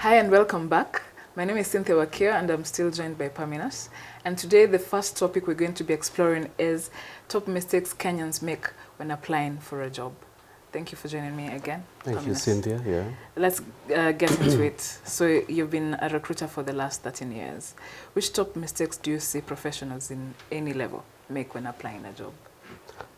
Hi and welcome back. My name is Cynthia Wakia and I'm still joined by Paminas. And today the first topic we're going to be exploring is top mistakes Kenyans make when applying for a job. Thank you for joining me again. Thank Paminas. you, Cynthia. Yeah. Let's get into it. So you've been a recruiter for the last 13 years. Which top mistakes do you see professionals in any level make when applying a job?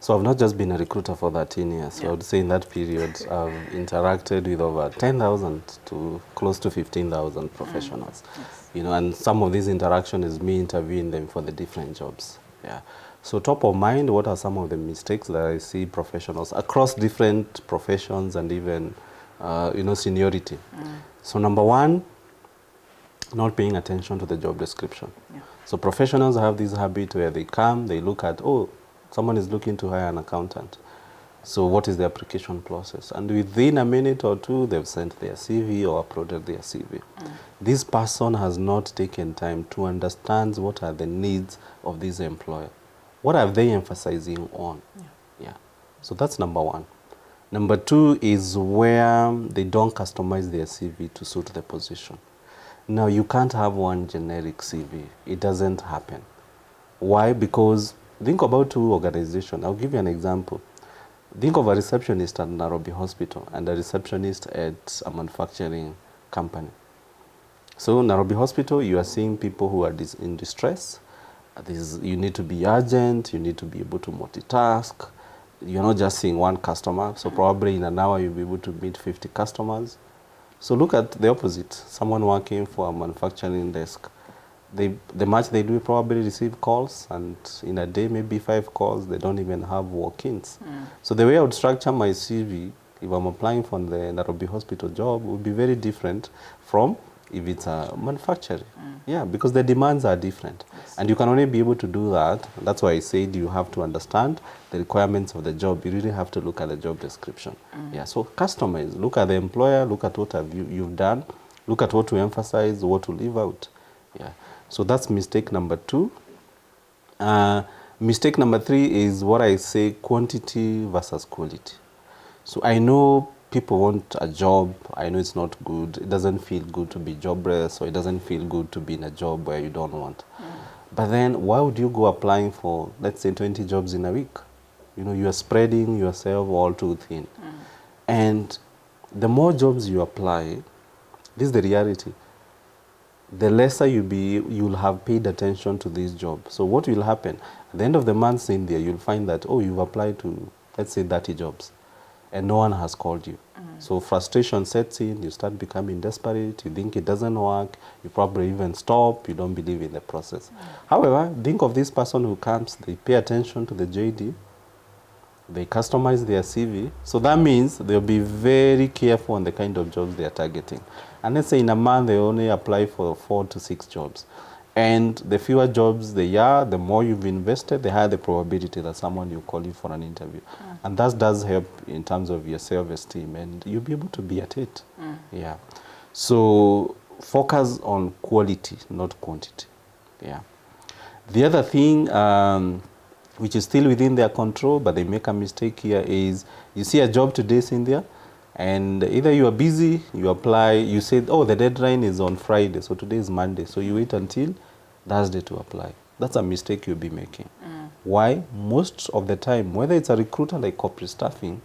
So I've not just been a recruiter for 13 years. So I would say in that period, I've interacted with over 10,000 to close to 15,000 professionals. Yes. You know, and some of these interactions is me interviewing them for the different jobs. Yeah. So top of mind, what are some of the mistakes that I see professionals across different professions and even, seniority? So number one, not paying attention to the job description. Yeah. So professionals have this habit where they come, they look at, oh, someone is looking to hire an accountant. So what is the application process? And within a minute or two, they've sent their CV or uploaded their CV. This person has not taken time to understand what are the needs of this employer. What are they emphasizing on? Yeah. So that's number one. Number two is where they don't customize their CV to suit the position. Now, you can't have one generic CV. It doesn't happen. Why? Because think about two organizations. I'll give you an example. Think of a receptionist at Nairobi Hospital and a receptionist at a manufacturing company. So Nairobi Hospital, you are seeing people who are in distress. You need to be urgent. You need to be able to multitask. You're not just seeing one customer. So probably in an hour, you'll be able to meet 50 customers. So look at the opposite. Someone working for a manufacturing desk. The much they do probably receive calls, and in a day maybe 5 calls. They don't even have walk-ins. So the way I would structure my CV if I'm applying for the Nairobi Hospital job would be very different from if it's a manufacturing. Yeah, because the demands are different. Yes. And you can only be able to do that. That's why I said you have to understand the requirements of the job. You really have to look at the job description. Yeah, so customize. Look at the employer. Look at what you've done. Look at what to emphasize, what to leave out. Yeah. So that's mistake number two. Mistake number three is what I say, quantity versus quality. So I know people want a job. I know it's not good. It doesn't feel good to be jobless, or it doesn't feel good to be in a job where you don't want. But then why would you go applying for, let's say, 20 jobs in a week? You know, you are spreading yourself all too thin. And the more jobs you apply, this is the reality, the lesser you'll have paid attention to this job. So what will happen? At the end of the month in there, you'll find that, oh, you've applied to, let's say, 30 jobs, and no one has called you. So frustration sets in, you start becoming desperate, you think it doesn't work, you probably even stop, you don't believe in the process. However, think of this person who comes, they pay attention to the JD, they customize their CV. So that means they'll be very careful on the kind of jobs they are targeting. And let's say in a month, they only apply for 4 to 6 jobs. And the fewer jobs they are, the more you've invested, the higher the probability that someone will call you for an interview. And that does help in terms of your self-esteem, and you'll be able to be at it. Yeah. So focus on quality, not quantity. Yeah. The other thing, which is still within their control, but they make a mistake here, is you see a job today, Cynthia, and either you are busy, you apply, you say, oh, the deadline is on Friday, so today is Monday, so you wait until Thursday to apply. That's a mistake you'll be making. Why? Most of the time, whether it's a recruiter like corporate staffing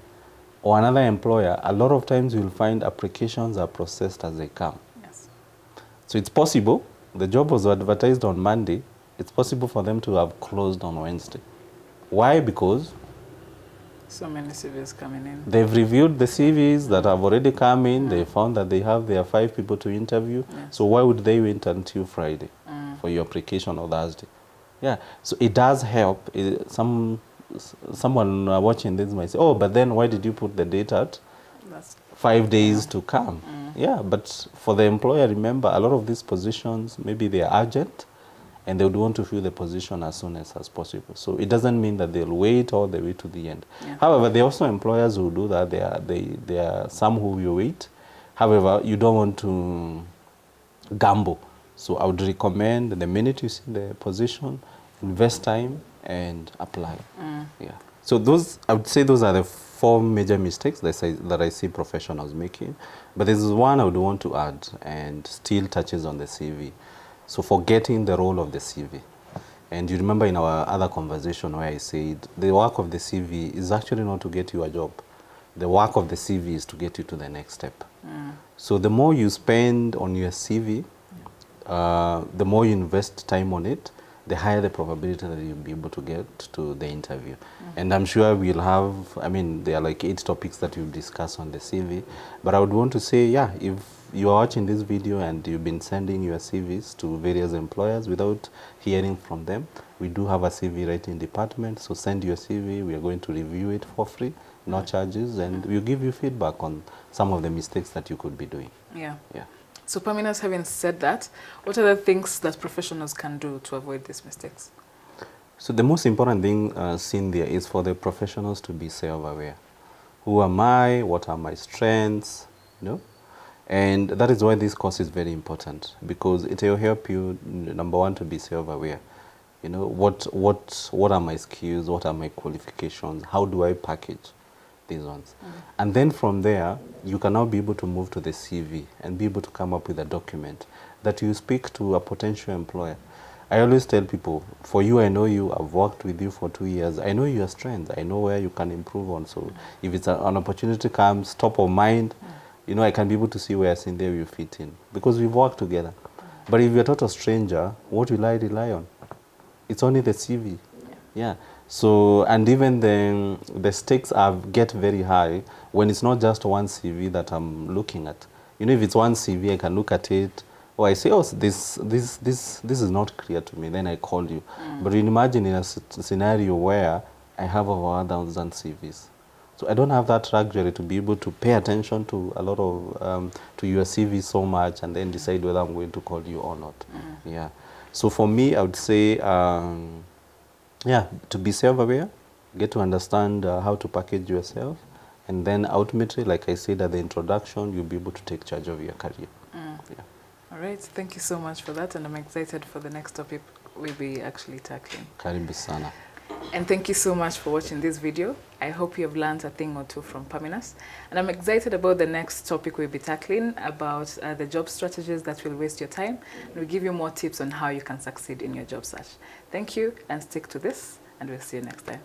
or another employer, a lot of times you'll find applications are processed as they come. Yes. So it's possible, the job was advertised on Monday, it's possible for them to have closed on Wednesday. Why? Because so many CVs coming in. They've reviewed the CVs that have already come in. They found that they have their 5 people to interview. Yes. So why would they wait until Friday for your application or Thursday? Yeah. So it does help. Someone watching this might say, oh, but then why did you put the date at That's 5 days to come? Yeah, but for the employer, remember, a lot of these positions, maybe they are urgent, and they would want to fill the position as soon as possible. So it doesn't mean that they'll wait all the way to the end. Yeah. However, there are also employers who do that. There are some who will wait. However, you don't want to gamble. So I would recommend the minute you see the position, invest time and apply. Yeah. So I would say those are the 4 major mistakes that I see professionals making. But there's one I would want to add, and still touches on the CV. So forgetting the role of the CV. And you remember in our other conversation where I said the work of the CV is actually not to get you a job. The work of the CV is to get you to the next step. So the more you spend on your CV, the more you invest time on it, the higher the probability that you'll be able to get to the interview. And I'm sure we'll have, I mean, there are like 8 topics that you'll discuss on the CV. But I would want to say, yeah, if you are watching this video and you've been sending your CVs to various employers without hearing from them, we do have a CV writing department. So send your CV. We are going to review it for free, no charges, and we'll give you feedback on some of the mistakes that you could be doing. Yeah. Yeah. So Paminas, having said that, what are the things that professionals can do to avoid these mistakes? So the most important thing, Cynthia, is for the professionals to be self-aware. Who am I? What are my strengths? You know? And that is why this course is very important, because it will help you, number one, to be self-aware. You know, what are my skills? What are my qualifications? How do I package these ones? And then from there, you can now be able to move to the CV and be able to come up with a document that you speak to a potential employer. I always tell people, for you, I know you, I've worked with you for 2 years, I know your strengths, I know where you can improve on. So if it's an opportunity comes top of mind, you know, I can be able to see where in there you fit in, because we've worked together. But if you're a total stranger, what will I rely on? It's only the CV. Yeah. So, and even the stakes get very high when it's not just one CV that I'm looking at. You know, if it's one CV, I can look at it, or I say, oh, this is not clear to me, then I call you. But you imagine in a scenario where I have over 1,000 CVs. So I don't have that luxury to be able to pay attention to a lot of, to your CV so much and then decide whether I'm going to call you or not. Yeah. So for me, I would say, yeah, to be self-aware, get to understand how to package yourself, and then ultimately, like I said at the introduction, you'll be able to take charge of your career. Yeah. All right, thank you so much for that, and I'm excited for the next topic we'll be actually tackling. Karibu sana. And thank you so much for watching this video. I hope you have learned a thing or two from Paminas. And I'm excited about the next topic we'll be tackling, about the job strategies that will waste your time. And we'll give you more tips on how you can succeed in your job search. Thank you, and stick to this, and we'll see you next time.